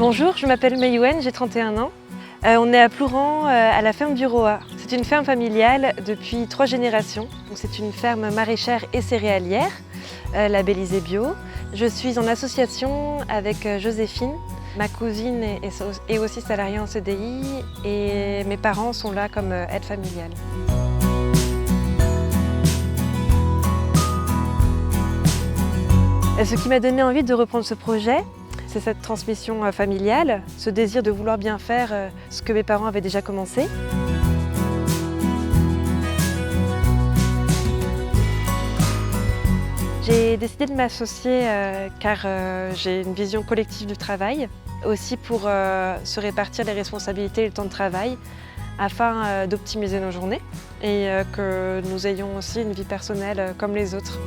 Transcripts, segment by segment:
Bonjour, je m'appelle Mayouen, j'ai 31 ans. On est à Plouran, à la ferme du Roa. C'est une ferme familiale depuis 3 générations. C'est une ferme maraîchère et céréalière, labellisée bio. Je suis en association avec Joséphine. Ma cousine est aussi salariée en CDI et mes parents sont là comme aide familiale. Ce qui m'a donné envie de reprendre ce projet, c'est cette transmission familiale, ce désir de vouloir bien faire ce que mes parents avaient déjà commencé. J'ai décidé de m'associer car j'ai une vision collective du travail, aussi pour se répartir les responsabilités et le temps de travail afin d'optimiser nos journées et que nous ayons aussi une vie personnelle comme les autres.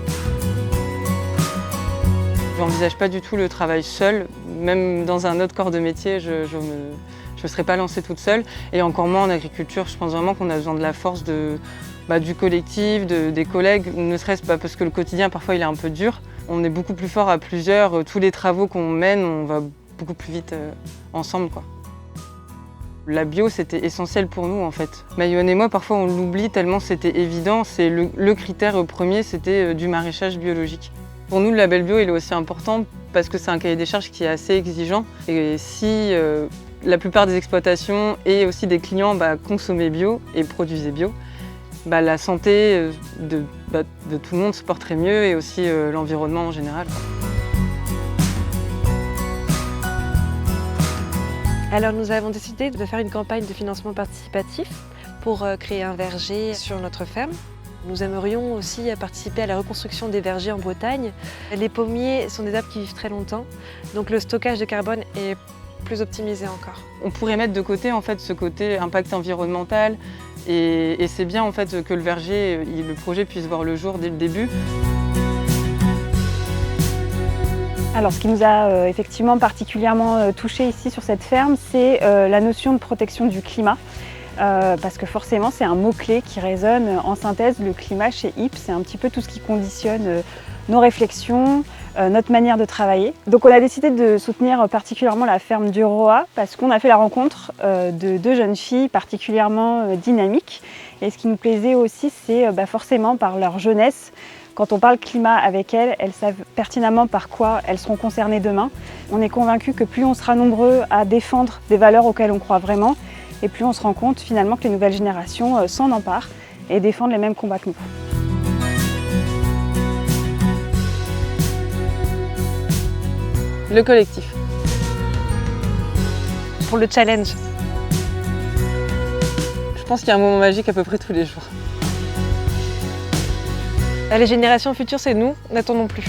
Je n'envisage pas du tout le travail seul, même dans un autre corps de métier, je ne serais pas lancée toute seule. Et encore moins en agriculture, je pense vraiment qu'on a besoin de la force du collectif, des collègues, ne serait-ce pas parce que le quotidien parfois il est un peu dur. On est beaucoup plus fort à plusieurs, tous les travaux qu'on mène, on va beaucoup plus vite ensemble, quoi. La bio, c'était essentiel pour nous en fait. Mayouen et moi, parfois on l'oublie tellement c'était évident. C'est le critère premier, c'était du maraîchage biologique. Pour nous, le label bio il est aussi important parce que c'est un cahier des charges qui est assez exigeant. Et si la plupart des exploitations et aussi des clients consommaient bio et produisaient bio, la santé de tout le monde se porterait mieux et aussi l'environnement en général. Alors nous avons décidé de faire une campagne de financement participatif pour créer un verger sur notre ferme. Nous aimerions aussi participer à la reconstruction des vergers en Bretagne. Les pommiers sont des arbres qui vivent très longtemps, donc le stockage de carbone est plus optimisé encore. On pourrait mettre de côté en fait ce côté impact environnemental et c'est bien en fait que le verger, le projet puisse voir le jour dès le début. Alors ce qui nous a effectivement particulièrement touché ici sur cette ferme, c'est la notion de protection du climat. Parce que forcément c'est un mot-clé qui résonne en synthèse. Le climat chez Ypres, c'est un petit peu tout ce qui conditionne nos réflexions, notre manière de travailler. Donc on a décidé de soutenir particulièrement la ferme du Roa parce qu'on a fait la rencontre de 2 jeunes filles particulièrement dynamiques. Et ce qui nous plaisait aussi, c'est forcément par leur jeunesse. Quand on parle climat avec elles, elles savent pertinemment par quoi elles seront concernées demain. On est convaincus que plus on sera nombreux à défendre des valeurs auxquelles on croit vraiment, et plus on se rend compte finalement que les nouvelles générations s'en emparent et défendent les mêmes combats que nous. Le collectif. Pour le challenge. Je pense qu'il y a un moment magique à peu près tous les jours. Les générations futures, c'est nous, n'attendons plus.